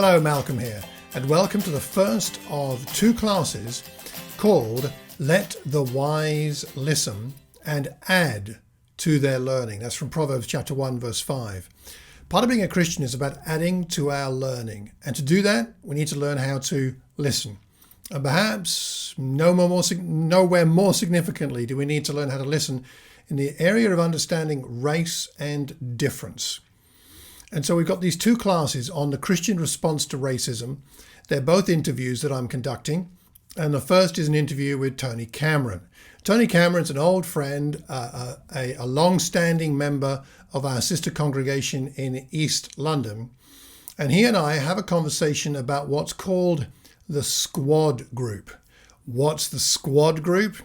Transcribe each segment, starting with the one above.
Hello, Malcolm here, and welcome to the first of two classes called Let the Wise Listen and Add to Their Learning. That's from Proverbs chapter 1, verse 5. Part of being a Christian is about adding to our learning, and to do that, we need to learn how to listen. And perhaps nowhere more significantly do we need to learn how to listen in the area of understanding race and difference. And so we've got these two classes on the Christian response to racism. They're both interviews that I'm conducting. And the first is an interview with Tony Cameron. Tony Cameron's an old friend, a long-standing member of our sister congregation in East London. And he and I have a conversation about what's called the SCUAD group. What's the SCUAD group?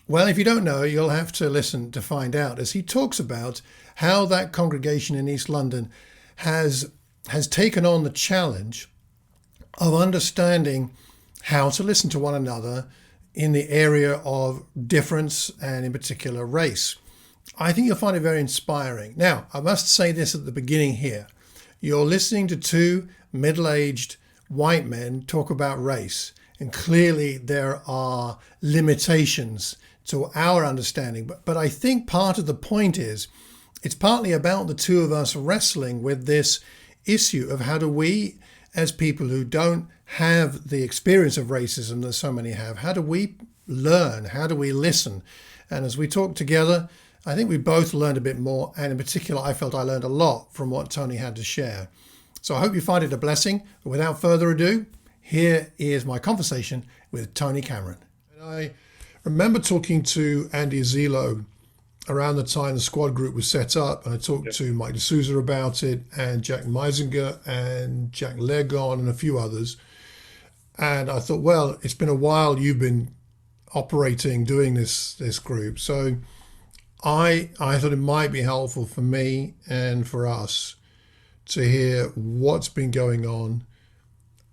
Well, if you don't know, you'll have to listen to find out, as he talks about how that congregation in East London has taken on the challenge of understanding how to listen to one another in the area of difference and in particular race. I think you'll find it very inspiring. Now, I must say this at the beginning here. You're listening to two middle-aged white men talk about race, and clearly there are limitations to our understanding. But I think part of the point is it's partly about the two of us wrestling with this issue of how do we, as people who don't have the experience of racism that so many have, how do we learn? How do we listen? And as we talk together, I think we both learned a bit more. And in particular, I felt I learned a lot from what Tony had to share. So I hope you find it a blessing. But without further ado, here is my conversation with Tony Cameron. And I remember talking to Andy Zillow around the time the SCUAD group was set up. And I talked to Mike D'Souza about it, and Jack Meisinger and Jack Legon and a few others. And I thought, well, it's been a while you've been operating, doing this group. So I thought it might be helpful for me and for us to hear what's been going on,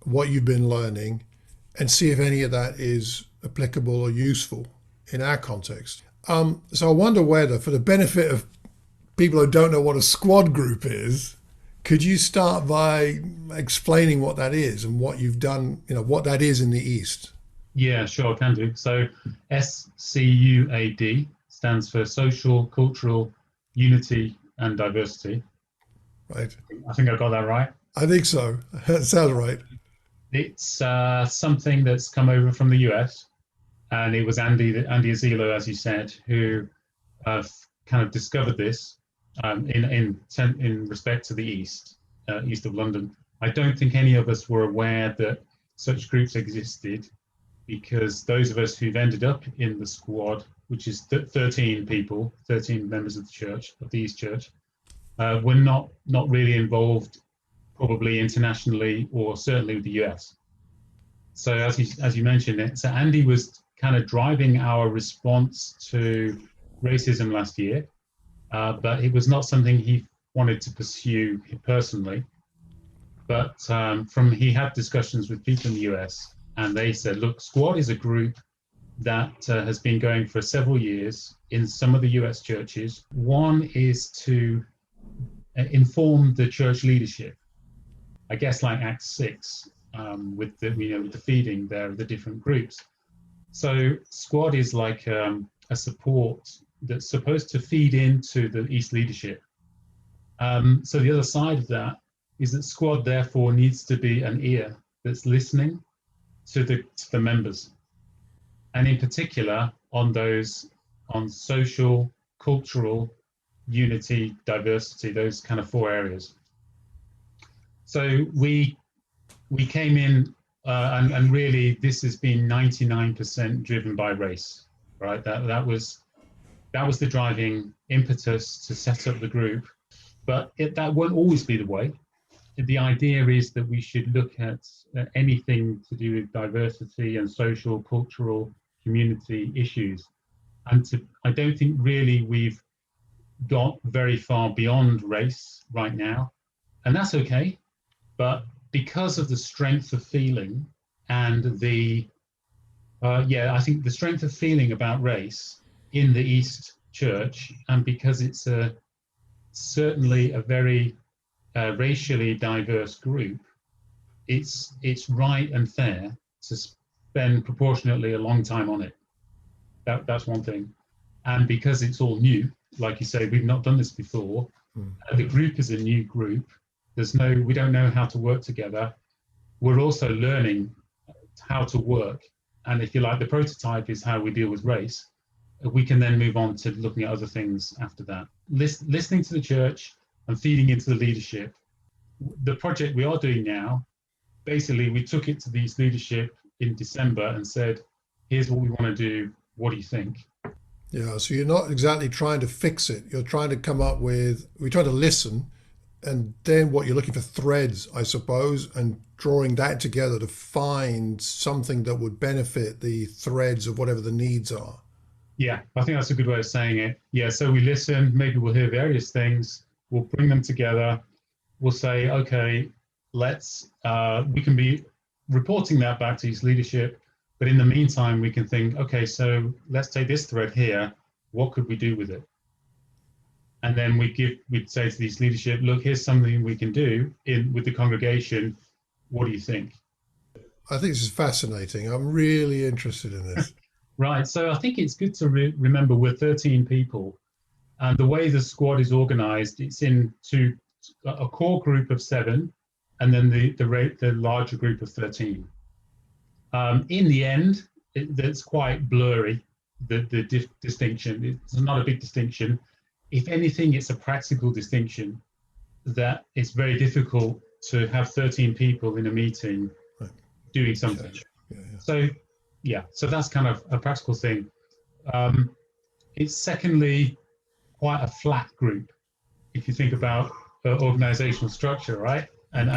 what you've been learning, and see if any of that is applicable or useful in our context. So I wonder whether, for the benefit of people who don't know what a SCUAD group is, could you start by explaining what that is and what you've done, what that is in the East? Yeah, sure, can do. So SCUAD stands for Social, Cultural, Unity and Diversity. Right. I think I got that right. I think so. That sounds right. It's something that's come over from the US. And it was Andy Zillow, as you said, who kind of discovered this in respect to the east of London. I don't think any of us were aware that such groups existed, because those of us who've ended up in the SCUAD, which is 13 people, 13 members of the church, of the East Church, were not really involved, probably internationally or certainly with the US. So as you mentioned it, so Andy was kind of driving our response to racism last year, but it was not something he wanted to pursue personally. But he had discussions with people in the US, and they said, look, SCUAD is a group that has been going for several years in some of the US churches. One is to inform the church leadership, I guess like Acts 6, with the feeding there of the different groups. So SCUAD is like a support that's supposed to feed into the East leadership. So the other side of that is that SCUAD therefore needs to be an ear that's listening to the members, and in particular on social, cultural, unity, diversity, those kind of four areas. So we came in. And really, this has been 99% driven by race, right? That was the driving impetus to set up the group. But that won't always be the way. The idea is that we should look at anything to do with diversity and social, cultural, community issues. And I don't think really we've got very far beyond race right now, and that's okay. But because of the strength of feeling and I think the strength of feeling about race in the East Church, and because it's certainly a very racially diverse group, it's right and fair to spend proportionately a long time on it. That's one thing. And because it's all new, like you say, we've not done this before. The group is a new group. We don't know how to work together. We're also learning how to work. And if you like, the prototype is how we deal with race. We can then move on to looking at other things after that. Listening to the church and feeding into the leadership. The project we are doing now, basically, we took it to these leadership in December and said, here's what we want to do. What do you think? Yeah, so you're not exactly trying to fix it. You're trying to come up with, we're trying to listen, and then what you're looking for threads, I suppose, and drawing that together to find something that would benefit the threads of whatever the needs are. Yeah, I think that's a good way of saying it. Yeah, so we listen, maybe we'll hear various things, we'll bring them together, we'll say, okay, we can be reporting that back to his leadership, but in the meantime, we can think, okay, so let's take this thread here, what could we do with it? And then we'd say to these leadership, look, here's something we can do with the congregation, what do you think? I think this is fascinating. I'm really interested in this. Right, so I think it's good to remember we're 13 people, and the way the SCUAD is organized, it's into a core group of 7, and then the larger group of 13. In the end, it's quite blurry, the distinction. It's not a big distinction. If anything, it's a practical distinction that it's very difficult to have 13 people in a meeting doing something. Yeah. So that's kind of a practical thing. It's secondly quite a flat group if you think about organizational structure, right? And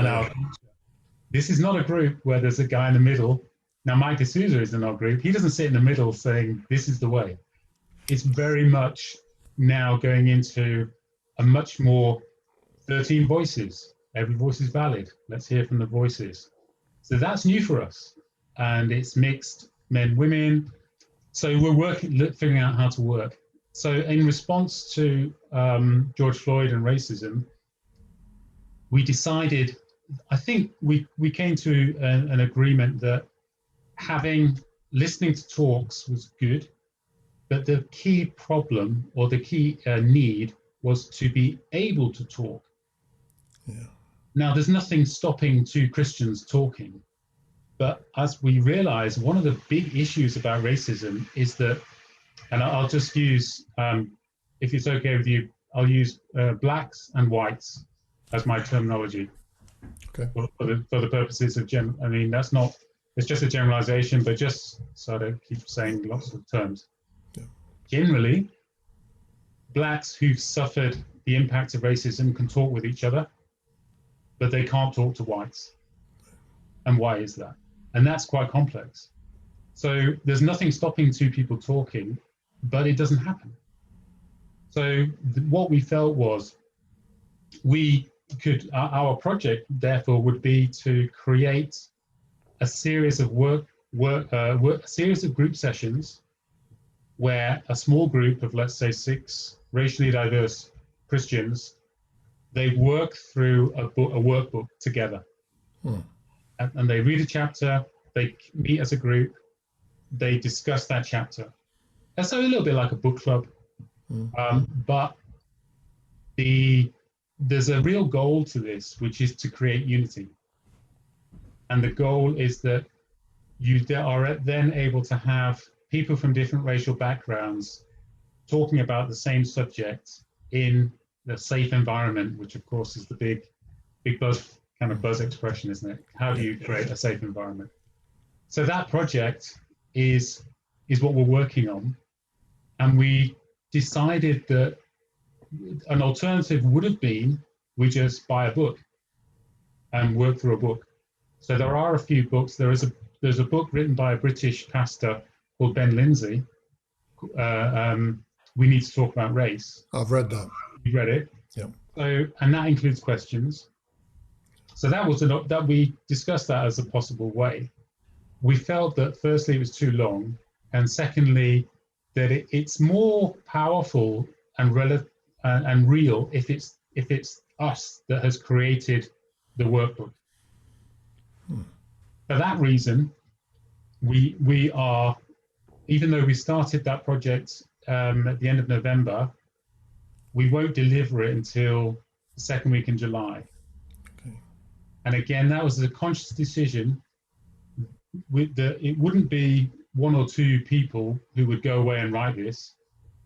this is not a group where there's a guy in the middle. Now, Mike D'Souza is in our group. He doesn't sit in the middle saying, this is the way. It's very much now going into a much more 13 voices. Every voice is valid. Let's hear from the voices. So that's new for us. And it's mixed men, women. So we're figuring out how to work. So in response to George Floyd and racism, we decided, I think we came to an agreement that listening to talks was good, but the key problem or the key need was to be able to talk. Yeah. Now, there's nothing stopping 2 Christians talking, but as we realize, one of the big issues about racism is that, and I'll just use, if it's okay with you, I'll use blacks and whites as my terminology. Okay. For the purposes of I mean, it's just a generalization, but just so I don't keep saying lots of terms. Yeah. Generally, blacks who've suffered the impact of racism can talk with each other, but they can't talk to whites. And why is that? And that's quite complex. So there's nothing stopping 2 people talking, but it doesn't happen. So what we felt was our project therefore would be to create a series of a series of group sessions where a small group of, let's say, 6 racially diverse Christians, they work through a workbook together. And they read a chapter, they meet as a group, they discuss that chapter. And so a little bit like a book club, but there's a real goal to this, which is to create unity. And the goal is that you are then able to have people from different racial backgrounds talking about the same subject in a safe environment, which of course is the big buzz expression, isn't it? How do you create a safe environment? So that project is what we're working on. And we decided that an alternative would have been we just buy a book and work through a book. So there are a few books. There's a book written by a British pastor called Ben Lindsay. We Need to Talk About Race. I've read that. You read it? Yeah. So, and that includes questions. So that we discussed that as a possible way. We felt that firstly it was too long, and secondly that it's more powerful and real if it's us that has created the workbook. For that reason, we are, even though we started that project at the end of November, we won't deliver it until the second week in July. Okay. And again, that was a conscious decision. It wouldn't be one or two people who would go away and write this.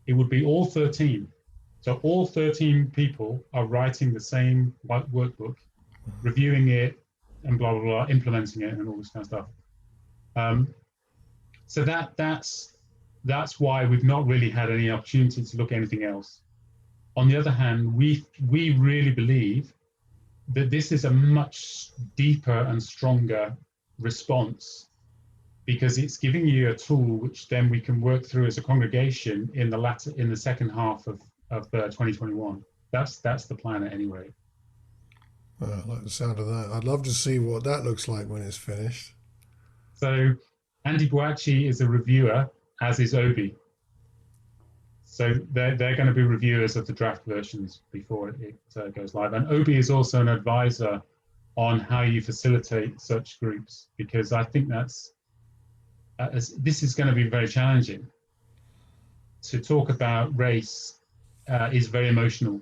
It would be all 13. So all 13 people are writing the same workbook, reviewing it, and blah, blah, blah, implementing it, and all this kind of stuff. So that's why we've not really had any opportunity to look at anything else. On the other hand, we really believe that this is a much deeper and stronger response, because it's giving you a tool which then we can work through as a congregation in the second half of 2021. That's the plan at any rate. I like the sound of that. I'd love to see what that looks like when it's finished. So Andy Guacci is a reviewer, as is Obi. So they're going to be reviewers of the draft versions before it goes live. And Obi is also an advisor on how you facilitate such groups, because I think this is going to be very challenging. To talk about race is very emotional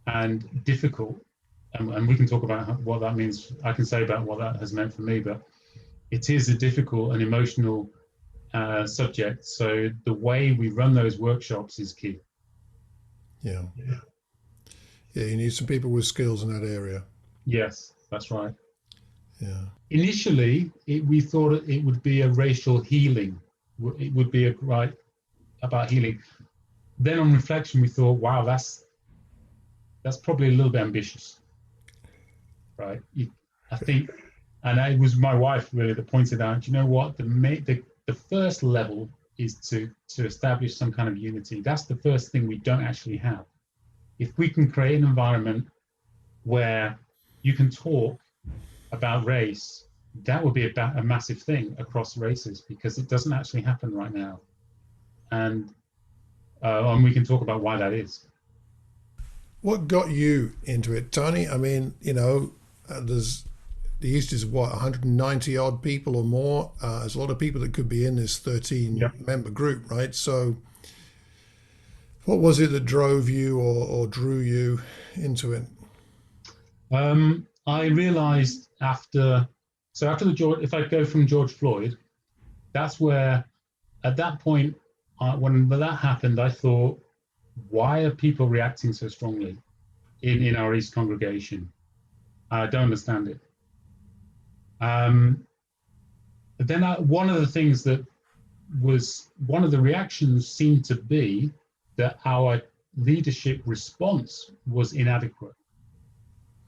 and difficult. And we can talk about what that means. I can say about what that has meant for me, but it is a difficult and emotional subject. So the way we run those workshops is key. Yeah, you need some people with skills in that area. Yes, that's right. Yeah. Initially, we thought it would be a racial healing. It would be about healing. Then on reflection, we thought, wow, that's probably a little bit ambitious, right? I think, and it was my wife really that pointed out, you know what, the first level is to establish some kind of unity. That's the first thing we don't actually have. If we can create an environment where you can talk about race, that would be a massive thing across races, because it doesn't actually happen right now. And we can talk about why that is. What got you into it, Tony? I mean, the East is what, 190 odd people or more. There's a lot of people that could be in this 13 member group, right? So what was it that drove you or drew you into it? I realized after if I go from George Floyd, that's where, at that point, when that happened, I thought, why are people reacting so strongly in our East congregation? I don't understand it. But then one of the things that was, one of the reactions seemed to be that our leadership response was inadequate.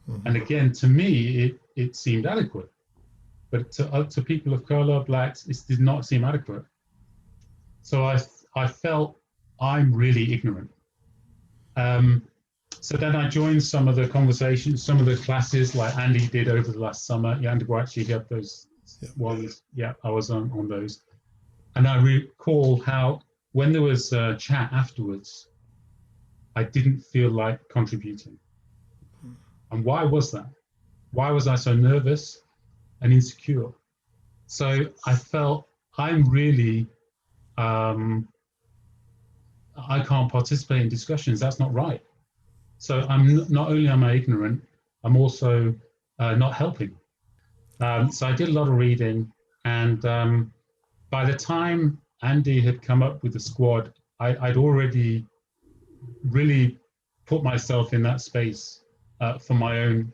Mm-hmm. And again, to me, it seemed adequate. But to people of color, blacks, it did not seem adequate. So I felt I'm really ignorant. So then I joined some of the conversations, some of the classes like Andy did over the last summer. Yeah, Andy actually had those ones. Yeah, I was on those. And I recall how when there was a chat afterwards, I didn't feel like contributing. And why was that? Why was I so nervous and insecure? So I felt I'm really, I can't participate in discussions. That's not right. So not only am I ignorant, I'm also not helping. So I did a lot of reading, and by the time Andy had come up with the SCUAD, I'd already really put myself in that space for my own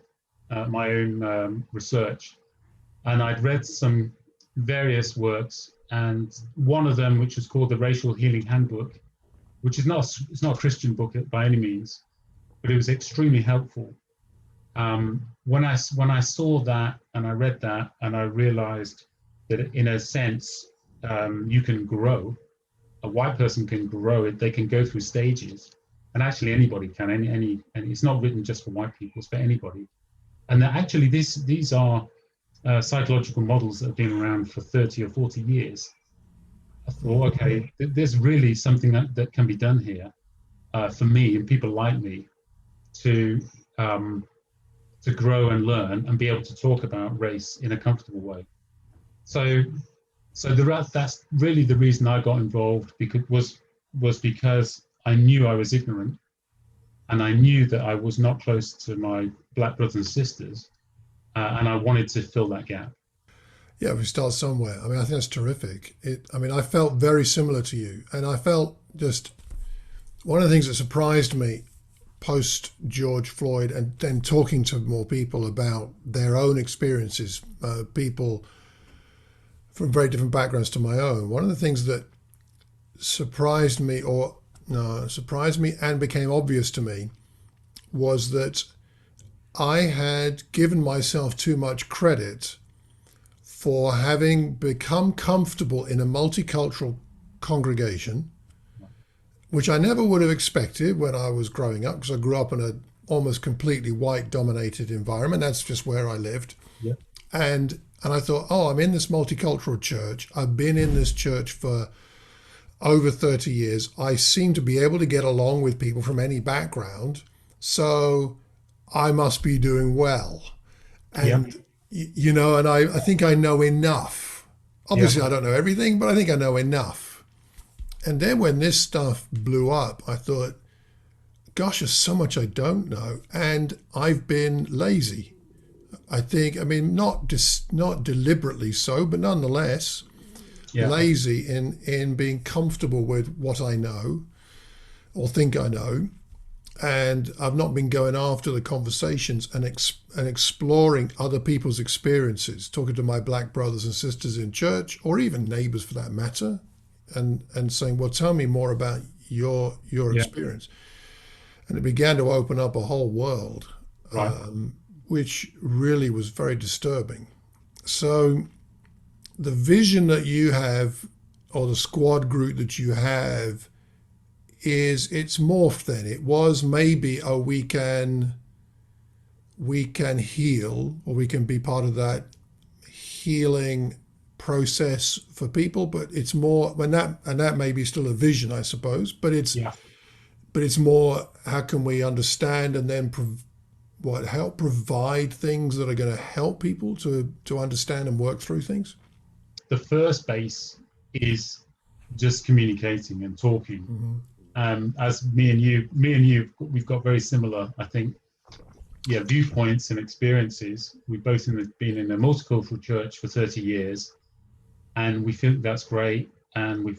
research, and I'd read some various works, and one of them, which was called the Racial Healing Handbook, which is it's not a Christian book by any means, but it was extremely helpful. When I saw that and I read that, and I realized that in a sense you can grow. A white person can grow it. They can go through stages, and actually anybody can. And it's not written just for white people; it's for anybody. And that actually these are psychological models that have been around for 30 or 40 years. I thought, okay, there's really something that can be done here for me and people like me to grow and learn and be able to talk about race in a comfortable way. That's really the reason I got involved, because I knew I was ignorant, and I knew that I was not close to my black brothers and sisters, and I wanted to fill that gap. Yeah, we start somewhere. I mean, I think that's terrific. I felt very similar to you, and I felt just one of the things that surprised me post George Floyd, and then talking to more people about their own experiences, people from very different backgrounds to my own. One of the things that surprised me and became obvious to me was that I had given myself too much credit for having become comfortable in a multicultural congregation, which I never would have expected when I was growing up, because I grew up in a almost completely white dominated environment. That's just where I lived. Yeah. And I thought, oh, I'm in this multicultural church. I've been in this church for over 30 years. I seem to be able to get along with people from any background. So I must be doing well. And, and I think I know enough. Obviously, I don't know everything, but I think I know enough. And then when this stuff blew up, I thought, gosh, there's so much I don't know. And I've been lazy. I think, not deliberately so, but nonetheless, lazy in being comfortable with what I know or think I know. And I've not been going after the conversations and exploring other people's experiences, talking to my black brothers and sisters in church, or even neighbors for that matter, and saying, well, tell me more about your experience. And it began to open up a whole world, which really was very disturbing. So the vision that you have, or the SCUAD group that you have, it's morphed then. It was maybe, we can heal, or we can be part of that healing process for people, but it's more, and that may be still a vision, I suppose, but it's more, how can we understand and then help provide things that are going to help people to understand and work through things? The first base is just communicating and talking. Mm-hmm. As me and you, we've got very similar, I think, viewpoints and experiences. We've both been in a multicultural church for 30 years, and we think that's great. And we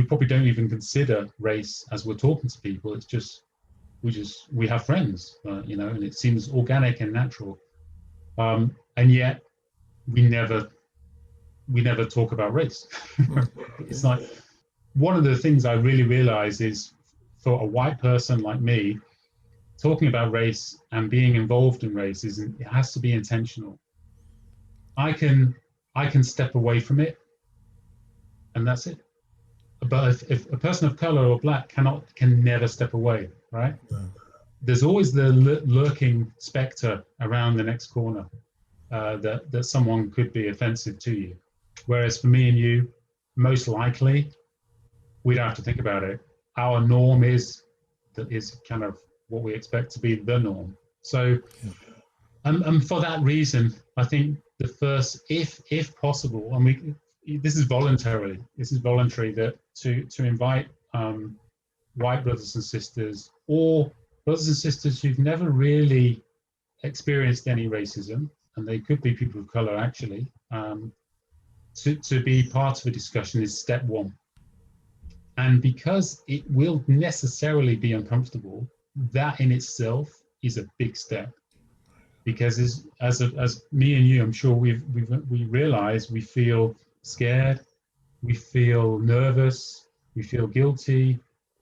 probably don't even consider race as we're talking to people. It's just we have friends, and it seems organic and natural. And yet we never talk about race. It's like, one of the things I really realize is, for a white person like me, talking about race and being involved in race it has to be intentional. I can step away from it, and that's it. But if a person of color or black can never step away, right? No. There's always the lurking specter around the next corner that someone could be offensive to you. Whereas for me and you, most likely, we don't have to think about it. Our norm is kind of what we expect to be the norm. So, and for that reason, I think the first, if possible, and this is voluntary, that to invite white brothers and sisters, or brothers and sisters who've never really experienced any racism, and they could be people of color actually, to be part of a discussion is step one. And because it will necessarily be uncomfortable, that in itself is a big step. Because as me and you, I'm sure we realize, we feel scared, we feel nervous, we feel guilty,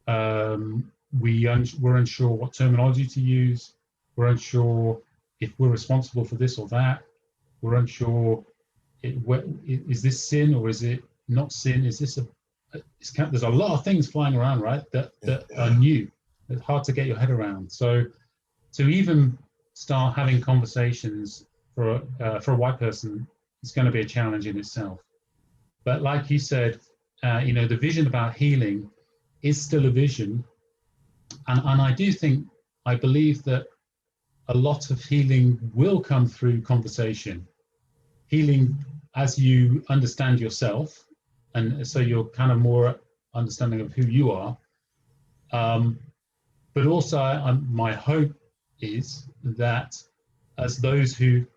we're unsure what terminology to use, we're unsure if we're responsible for this or that, we're unsure, is this sin or is it not sin? Is this there's a lot of things flying around, right? That are new. It's hard to get your head around. So to even start having conversations for a white person, it's going to be a challenge in itself. But like you said, the vision about healing is still a vision, and I believe that a lot of healing will come through conversation. Healing as you understand yourself, and so you're kind of more understanding of who you are. But also, my hope is that as those who've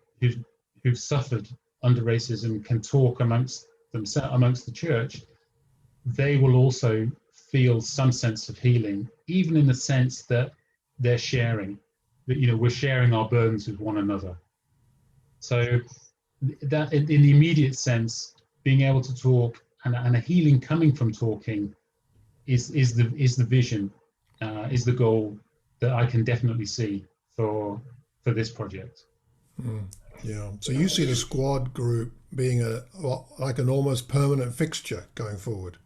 suffered under racism can talk amongst themselves, amongst the church, they will also feel some sense of healing, even in the sense that they're sharing, that, you know, we're sharing our burdens with one another. So that in the immediate sense, being able to talk and a healing coming from talking is the vision, is the goal that I can definitely see for this project. Yeah. So you see the SCUAD group being like an almost permanent fixture going forward?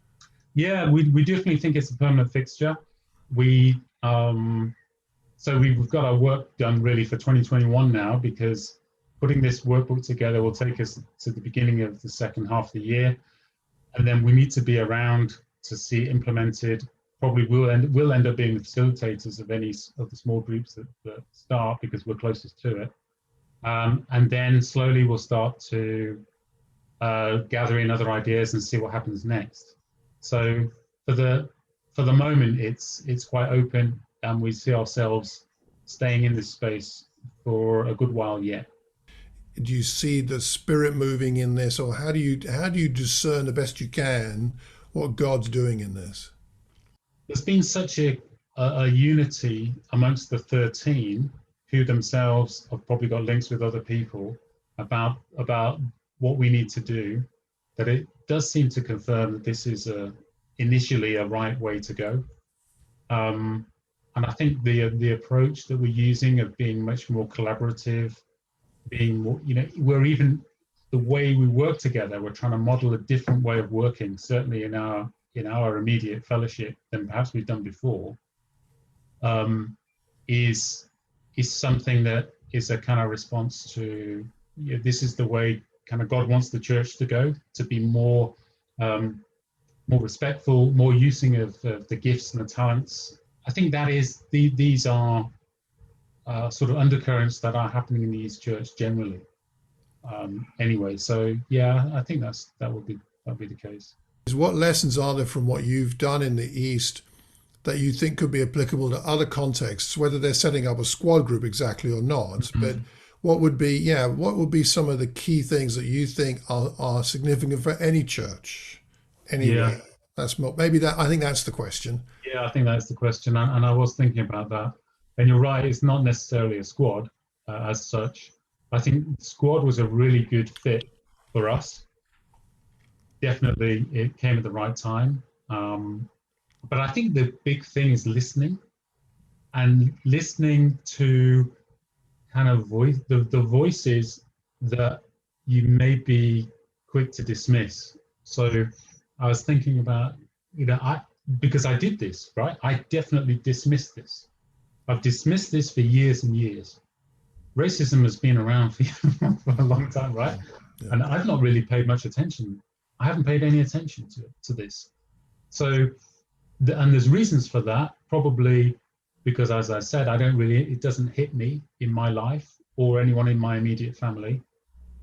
Yeah, we definitely think it's a permanent fixture. We've got our work done really for 2021 now, because putting this workbook together will take us to the beginning of the second half of the year, and then we need to be around to see it implemented. Probably we'll end up being the facilitators of any of the small groups that start, because we're closest to it. And then slowly we'll start to gather in other ideas and see what happens next. So for the moment, it's quite open, and we see ourselves staying in this space for a good while yet. Do you see the Spirit moving in this, or how do you discern the best you can what God's doing in this? There's been such a unity amongst the 13, who themselves have probably got links with other people about what we need to do, that it does seem to confirm that this is initially a right way to go. And I think the approach that we're using of being much more collaborative, being more, you know, we're even the way we work together, we're trying to model a different way of working, certainly in our immediate fellowship, than perhaps we've done before, is something that is a kind of response to, you know, this is the way kind of God wants the church to go, to be more respectful, more using of the gifts and the talents. I think that is these are sort of undercurrents that are happening in the East Church generally. Anyway, so yeah, I think that would be the case. What lessons are there from what you've done in the East that you think could be applicable to other contexts, whether they're setting up a SCUAD group exactly or not? Mm-hmm. But what would be some of the key things that you think are significant for any church anyway? Yeah. I think that's the question. Yeah, I think that's the question, and I was thinking about that. And you're right, it's not necessarily a SCUAD as such. I think SCUAD was a really good fit for us. Definitely, it came at the right time. But I think the big thing is listening, and listening to kind of the voices that you may be quick to dismiss. So I was thinking about, you know, because I did this, right? I definitely dismissed this. I've dismissed this for years and years. Racism has been around for a long time, right? Yeah. And I've not really paid much attention. I haven't paid any attention to this. So, and there's reasons for that, probably because, as I said, it doesn't hit me in my life or anyone in my immediate family.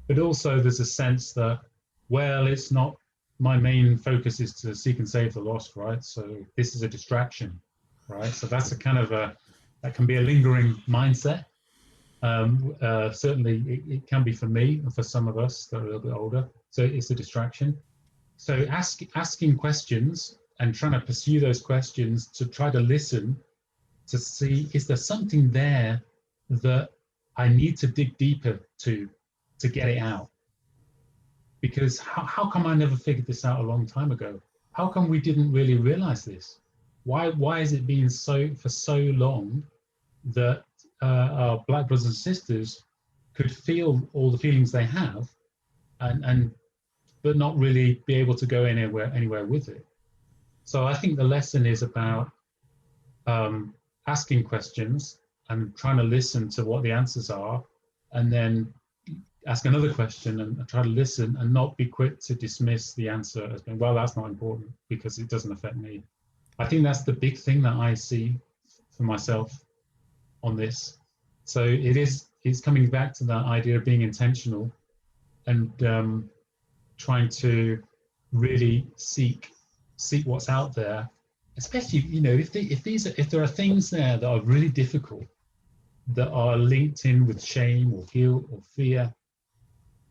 But also there's a sense that, well, it's not, my main focus is to seek and save the lost, right? So this is a distraction, right? So that's a kind of that can be a lingering mindset. Certainly it can be for me and for some of us that are a little bit older. So it's a distraction. So asking questions and trying to pursue those questions, to try to listen, to see, is there something there that I need to dig deeper to get it out? Because how come I never figured this out a long time ago? How come we didn't really realize this? Why has it been for so long that our Black brothers and sisters could feel all the feelings they have, but not really be able to go anywhere with it? So I think the lesson is about asking questions and trying to listen to what the answers are, and then ask another question and try to listen and not be quick to dismiss the answer as being, well, that's not important because it doesn't affect me. I think that's the big thing that I see for myself on this. So it's coming back to that idea of being intentional and trying to really seek what's out there, especially, if there are things there that are really difficult, that are linked in with shame or guilt or fear,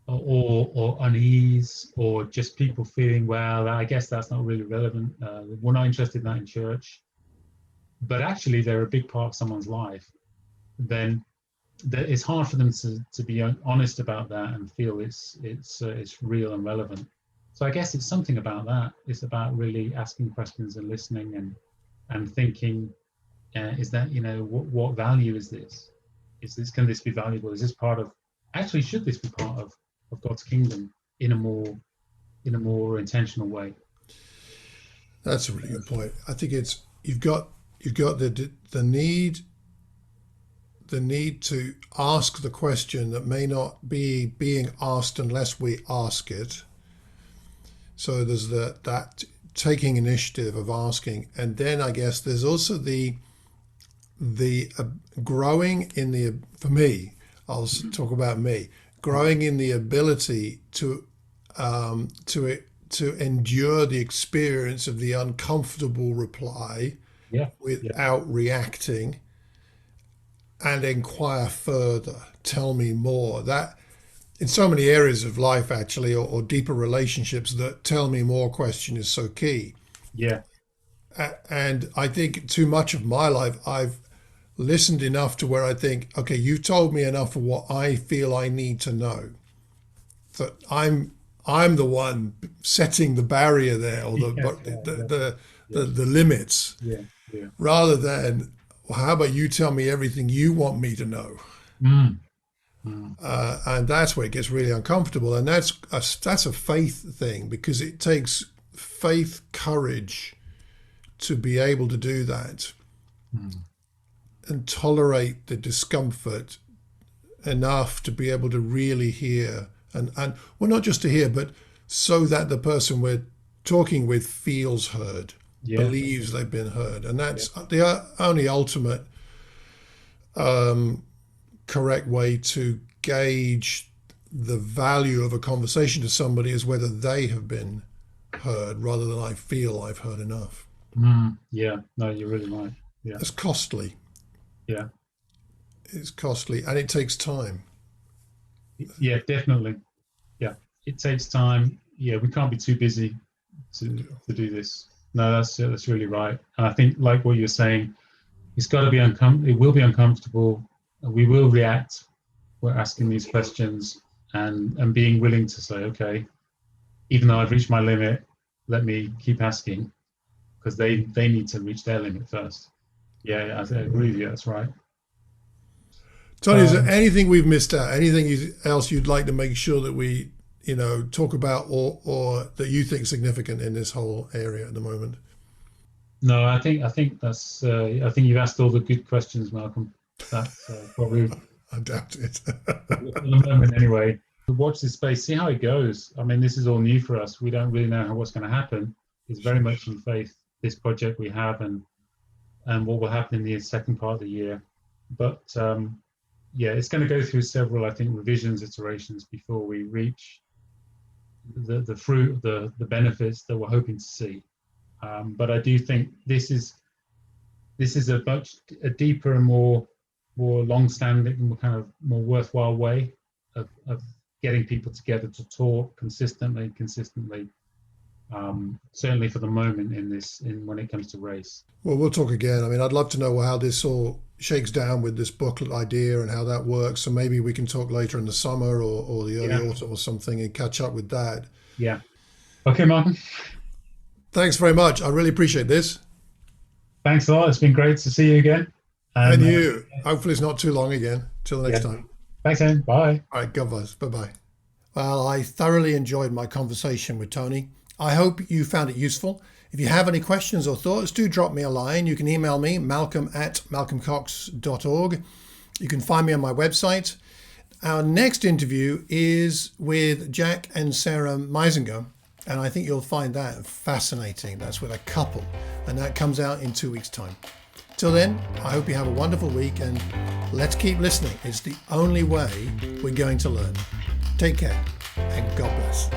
or unease, or just people feeling, well, I guess that's not really relevant. We're not interested in that in church, but actually they're a big part of someone's life. Then it's hard for them to be honest about that and feel it's real and relevant. So I guess it's something about that. It's about really asking questions and listening and thinking, is that, what value is this? Can this be valuable? Is this part of, actually, should this be part of God's kingdom in a more intentional way? That's a really good point. I think it's you've got the need to ask the question that may not be being asked unless we ask it. So there's that taking initiative of asking, and then I guess there's also the growing in the, for me, I'll talk about me, growing in the ability to endure the experience of the uncomfortable reply without reacting, and inquire further, tell me more. That in so many areas of life, actually, or deeper relationships, that tell me more question is so key. Yeah. And I think too much of my life, I've listened enough to where I think, okay, you've told me enough of what I feel I need to know. That I'm the one setting the barrier there, or the limits, rather than, well, how about you tell me everything you want me to know? And that's where it gets really uncomfortable. And that's a faith thing, because it takes faith, courage to be able to do that and tolerate the discomfort enough to be able to really hear. And well, not just to hear, but so that the person we're talking with feels heard, believes they've been heard. And that's the only ultimate correct way to gauge the value of a conversation to somebody, is whether they have been heard, rather than I feel I've heard enough. Yeah, no, you're really right. Yeah, it's costly. Yeah, it's costly, and it takes time. Yeah, definitely. Yeah, it takes time. Yeah, we can't be too busy to do this. No, that's really right. And I think, like what you're saying, it's got to be uncomfortable. It will be uncomfortable. We will react. We're asking these questions and being willing to say, okay, even though I've reached my limit, let me keep asking, because they need to reach their limit first. Yeah, I agree with you. That's right. Tony, is there anything we've missed out? Anything else you'd like to make sure that we, talk about, or that you think significant in this whole area at the moment? No, I think that's. I think you've asked all the good questions, Malcolm. That's probably. I doubt it. At the moment, anyway. Watch this space, see how it goes. I mean, this is all new for us. We don't really know what's going to happen. It's very much in faith, this project we have, and what will happen in the second part of the year. But it's going to go through several, I think, revisions, iterations before we reach the fruit, the benefits that we're hoping to see. But I do think this is a much deeper and more long-standing, kind of more worthwhile way of getting people together to talk consistently, certainly for the moment when it comes to race. Well, we'll talk again. I mean, I'd love to know how this all shakes down with this booklet idea and how that works. So maybe we can talk later in the summer or the early autumn or something and catch up with that. Yeah. Okay, Martin. Thanks very much. I really appreciate this. Thanks a lot. It's been great to see you again. And you. Hopefully it's not too long again. Till the next time. Thanks, Ian. Bye. All right, God bless. Bye-bye. Well, I thoroughly enjoyed my conversation with Tony. I hope you found it useful. If you have any questions or thoughts, do drop me a line. You can email me, malcolm@malcolmcox.org. You can find me on my website. Our next interview is with Jack and Sarah Meisinger, and I think you'll find that fascinating. That's with a couple, and that comes out in 2 weeks' time. Till then, I hope you have a wonderful week, and let's keep listening. It's the only way we're going to learn. Take care, and God bless.